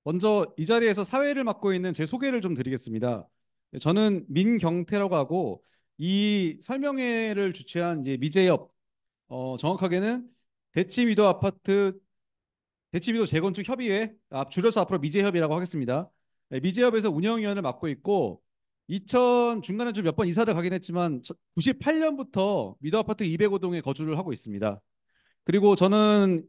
먼저 이 자리에서 사회를 맡고 있는 제 소개를 좀 드리겠습니다. 저는 민경태라고 하고 이 설명회를 주최한 이제 미제협, 정확하게는 대치미도 아파트 대치미도 재건축 협의회, 줄여서 앞으로 미제협이라고 하겠습니다. 네, 미제협에서 운영위원을 맡고 있고 2000 중간에 좀 몇 번 이사를 가긴 했지만 98년부터 미도 아파트 205동에 거주를 하고 있습니다. 그리고 저는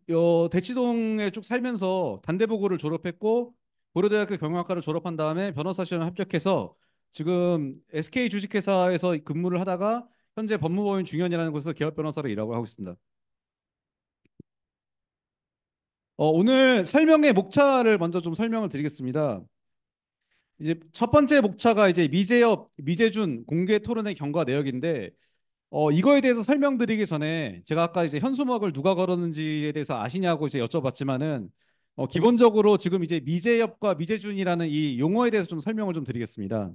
대치동에 쭉 살면서 단대보고를 졸업했고 고려대학교 경영학과를 졸업한 다음에 변호사 시험에 합격해서 지금 SK 주식회사에서 근무를 하다가 현재 법무법인 중현이라는 곳에서 개업 변호사로 일하고 하고 있습니다. 오늘 설명의 목차를 먼저 좀 설명을 드리겠습니다. 이제 첫 번째 목차가 이제 미제업, 미제준 공개 토론의 경과 내역인데 이거에 대해서 설명드리기 전에 제가 아까 이제 현수막을 누가 걸었는지에 대해서 아시냐고 이제 여쭤봤지만은 기본적으로 지금 이제 미제협과 미제준이라는 이 용어에 대해서 좀 설명을 좀 드리겠습니다.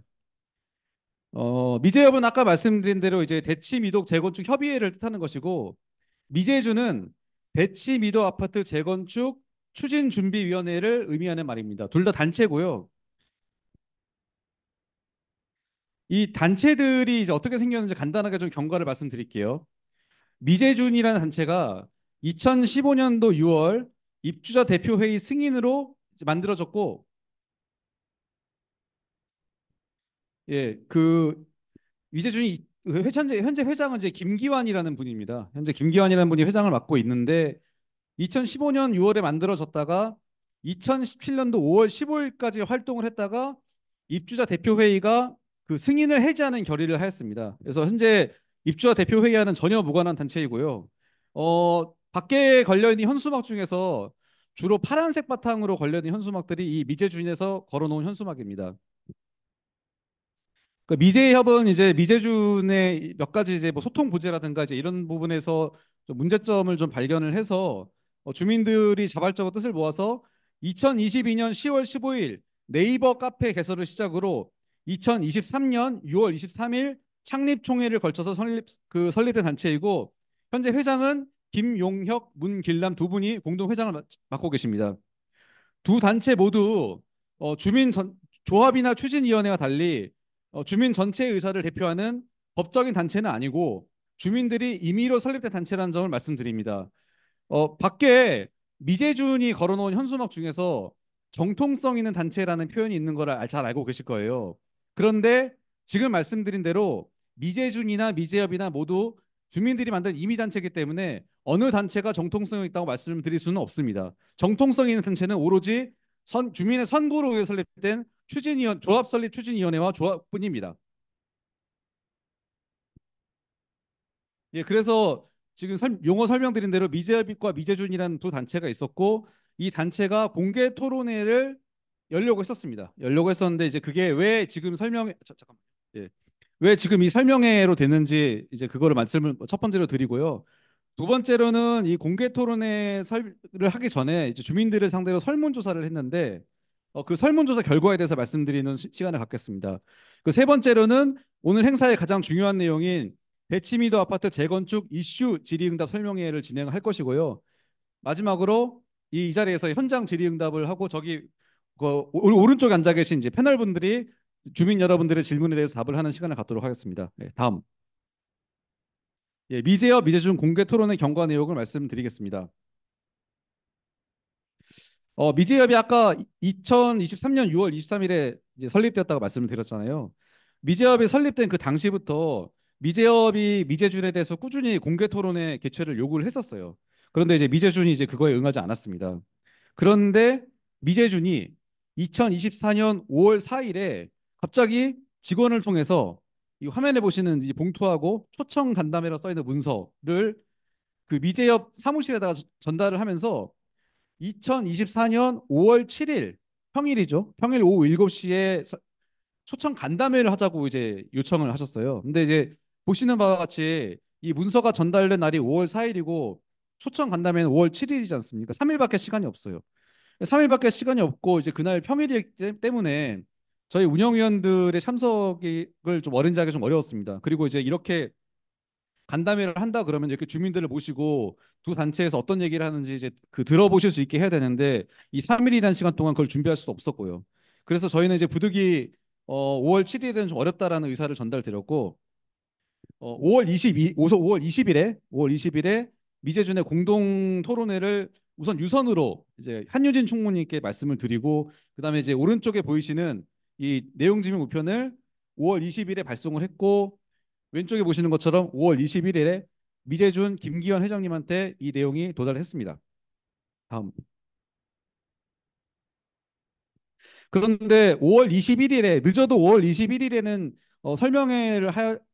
미제협은 아까 말씀드린 대로 이제 대치미도 재건축 협의회를 뜻하는 것이고 미제준은 대치미도 아파트 재건축 추진준비위원회를 의미하는 말입니다. 둘 다 단체고요. 이 단체들이 이제 어떻게 생겼는지 간단하게 좀 경과를 말씀드릴게요. 미제준이라는 단체가 2015년도 6월 입주자 대표회의 승인으로 만들어졌고, 예, 그 미제준이 현재 회장은 이제 김기환이라는 분입니다. 현재 김기환이라는 분이 회장을 맡고 있는데 2015년 6월에 만들어졌다가 2017년도 5월 15일까지 활동을 했다가 입주자 대표회의가 그 승인을 해지하는 결의를 하였습니다. 그래서 현재 입주자 대표회의와는 전혀 무관한 단체이고요. 밖에 걸려있는 현수막 중에서 주로 파란색 바탕으로 걸려있는 현수막들이 이 미제준에서 걸어놓은 현수막입니다. 그 미제협은 이제 미제준의 몇 가지 이제 뭐 소통 부재라든가 이제 이런 부분에서 좀 문제점을 좀 발견을 해서 주민들이 자발적으로 뜻을 모아서 2022년 10월 15일 네이버 카페 개설을 시작으로 2023년 6월 23일 창립 총회를 걸쳐서 설립된 단체이고 현재 회장은 김용혁, 문길남 두 분이 공동 회장을 맡고 계십니다. 두 단체 모두 주민 조합이나 추진위원회와 달리 주민 전체의 의사를 대표하는 법적인 단체는 아니고 주민들이 임의로 설립된 단체라는 점을 말씀드립니다. 밖에 미제준이 걸어놓은 현수막 중에서 정통성 있는 단체라는 표현이 있는 걸 잘 알고 계실 거예요. 그런데 지금 말씀드린 대로 미제준이나 미제협이나 모두 주민들이 만든 임의단체이기 때문에 어느 단체가 정통성이 있다고 말씀드릴 수는 없습니다. 정통성 있는 단체는 오로지 주민의 선구로 의해 설립된 조합 설립 추진위원회와 조합뿐입니다. 예, 그래서 지금 용어 설명드린 대로 미제협과 미제준이라는 두 단체가 있었고 이 단체가 공개 토론회를 열려고 했었습니다. 열려고 했었는데 이제 그게 왜 지금 잠깐만. 예. 왜 지금 이 설명회로 됐는지 이제 그거를 말씀을 첫 번째로 드리고요. 두 번째로는 이 공개 토론회를 하기 전에 이제 주민들을 상대로 설문조사를 했는데 그 설문조사 결과에 대해서 말씀드리는 시간을 갖겠습니다. 그 세 번째로는 오늘 행사의 가장 중요한 내용인 대치미도 아파트 재건축 이슈 질의응답 설명회를 진행할 것이고요. 마지막으로 이 자리에서 현장 질의응답을 하고 저기 오른쪽에 앉아 계신 이제 패널분들이 주민 여러분들의 질문에 대해서 답을 하는 시간을 갖도록 하겠습니다. 네, 다음. 예, 미제와 미제준 공개 토론의 경과 내용을 말씀드리겠습니다. 미제협이 아까 2023년 6월 23일에 이제 설립되었다고 말씀을 드렸잖아요. 미제협이 설립된 그 당시부터 미제협이 미제준에 대해서 꾸준히 공개 토론의 개최를 요구를 했었어요. 그런데 이제 미제준이 이제 그거에 응하지 않았습니다. 그런데 미제준이 2024년 5월 4일에 갑자기 직원을 통해서 이 화면에 보시는 이 봉투하고 초청 간담회로 써 있는 문서를 그 미제협 사무실에다가 전달을 하면서 2024년 5월 7일 평일이죠. 평일 오후 7시에 초청 간담회를 하자고 이제 요청을 하셨어요. 근데 이제 보시는 바와 같이 이 문서가 전달된 날이 5월 4일이고 초청 간담회는 5월 7일이지 않습니까? 3일밖에 시간이 없어요. 3일밖에 시간이 없고 이제 그날 평일이기 때문에 저희 운영위원들의 참석을 좀 어린지하기 좀 어려웠습니다. 그리고 이제 이렇게 간담회를 한다 그러면 이렇게 주민들을 모시고 두 단체에서 어떤 얘기를 하는지 이제 그 들어보실 수 있게 해야 되는데 이 3일이라는 시간 동안 그걸 준비할 수 없었고요. 그래서 저희는 이제 부득이 5월 7일에는 좀 어렵다라는 의사를 전달드렸고 5월 20일에 미제준의 공동 토론회를 우선 유선으로 이제 한유진 총무님께 말씀을 드리고 그다음에 이제 오른쪽에 보이시는 이 내용 증명 우편을 5월 20일에 발송을 했고 왼쪽에 보시는 것처럼 5월 21일에 미제준 김기현 회장님한테 이 내용이 도달했습니다. 다음. 그런데 5월 21일에 늦어도 5월 21일에는 설명회를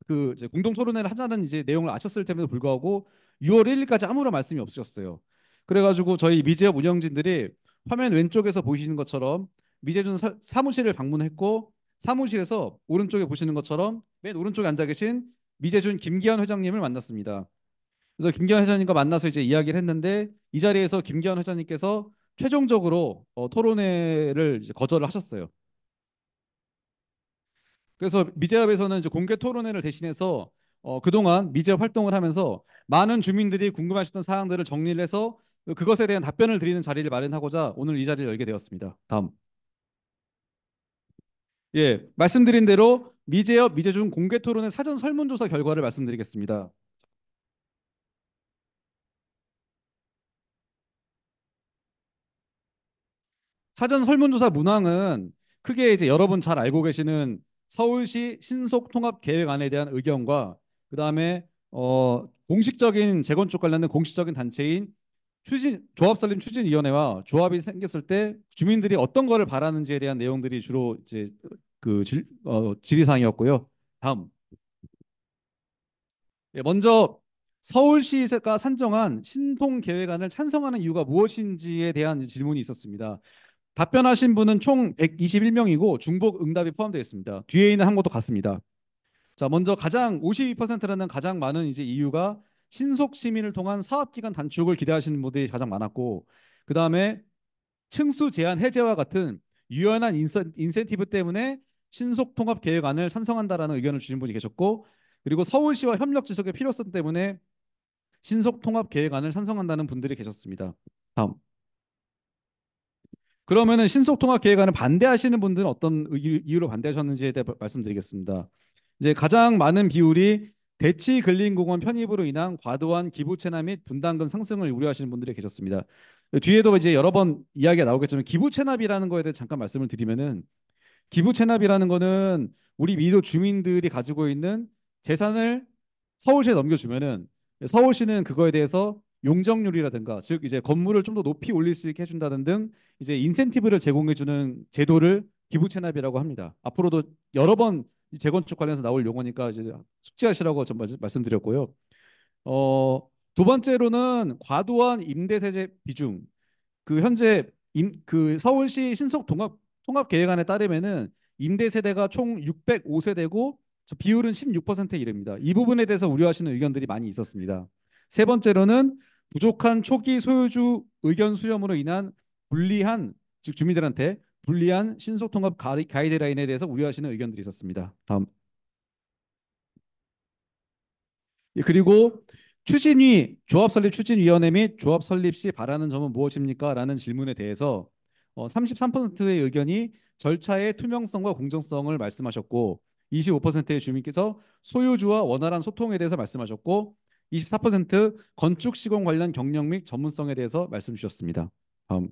그 이제 공동 토론회를 하자는 이제 내용을 아셨을 때에도 불구하고 6월 1일까지 아무런 말씀이 없으셨어요. 그래가지고 저희 미제업 운영진들이 화면 왼쪽에서 보시는 것처럼 미제준 사무실을 방문했고 사무실에서 오른쪽에 보시는 것처럼 맨 오른쪽에 앉아 계신 미제준 김기현 회장님을 만났습니다. 그래서 김기현 회장님과 만나서 이제 이야기를 했는데 이 자리에서 김기현 회장님께서 최종적으로 토론회를 이제 거절을 하셨어요. 그래서 미제업에서는 이제 공개 토론회를 대신해서 그동안 미제업 활동을 하면서 많은 주민들이 궁금하셨던 사항들을 정리를 해서 그것에 대한 답변을 드리는 자리를 마련하고자 오늘 이 자리를 열게 되었습니다. 다음. 예, 말씀드린 대로 미제업 미제준 공개 토론회 사전 설문조사 결과를 말씀드리겠습니다. 사전 설문조사 문항은 크게 이제 여러분 잘 알고 계시는 서울시 신속통합계획안에 대한 의견과 그다음에 공식적인 재건축 관련된 공식적인 단체인 조합설립추진위원회와 조합이 생겼을 때 주민들이 어떤 거를 바라는지에 대한 내용들이 주로 이제 그 질의사항이었고요. 다음. 예, 먼저 서울시가 산정한 신통계획안을 찬성하는 이유가 무엇인지에 대한 질문이 있었습니다. 답변하신 분은 총 121명이고 중복 응답이 포함되어 있습니다. 뒤에 있는 항목도 같습니다. 자, 먼저 가장 52%라는 가장 많은 이제 이유가 신속 시민을 통한 사업 기간 단축을 기대하시는 분들이 가장 많았고, 그 다음에 층수 제한 해제와 같은 유연한 인센티브 때문에 신속 통합 계획안을 찬성한다라는 의견을 주신 분이 계셨고, 그리고 서울시와 협력 지속의 필요성 때문에 신속 통합 계획안을 찬성한다는 분들이 계셨습니다. 다음. 그러면은 신속통합 계획안을 반대하시는 분들은 어떤 이유로 반대하셨는지에 대해 말씀드리겠습니다. 이제 가장 많은 비율이 대치 근린공원 편입으로 인한 과도한 기부 체납 및 분담금 상승을 우려하시는 분들이 계셨습니다. 뒤에도 이제 여러 번 이야기가 나오겠지만 기부 체납이라는 거에 대해 잠깐 말씀을 드리면은 기부 체납이라는 거는 우리 미도 주민들이 가지고 있는 재산을 서울시에 넘겨주면은 서울시는 그거에 대해서 용적률이라든가 즉 이제 건물을 좀 더 높이 올릴 수 있게 해준다는 등 이제 인센티브를 제공해주는 제도를 기부 체납이라고 합니다. 앞으로도 여러 번 재건축 관련해서 나올 용어니까 이제 숙지하시라고 좀 말씀드렸고요. 두 번째로는 과도한 임대세제 비중. 그 현재 그 서울시 신속 통합 계획안에 따르면은 임대 세대가 총 605세대고 비율은 16%에 이릅니다. 이 부분에 대해서 우려하시는 의견들이 많이 있었습니다. 세 번째로는 부족한 초기 소유주 의견 수렴으로 인한 불리한 즉 주민들한테 불리한 신속 통합 가이드라인에 대해서 우려하시는 의견들이 있었습니다. 다음. 예, 그리고 조합 설립 추진위원회 및 조합 설립 시 바라는 점은 무엇입니까? 라는 질문에 대해서 33%의 의견이 절차의 투명성과 공정성을 말씀하셨고 25%의 주민께서 소유주와 원활한 소통에 대해서 말씀하셨고 24% 건축 시공 관련 경력 및 전문성에 대해서 말씀 주셨습니다. 다음.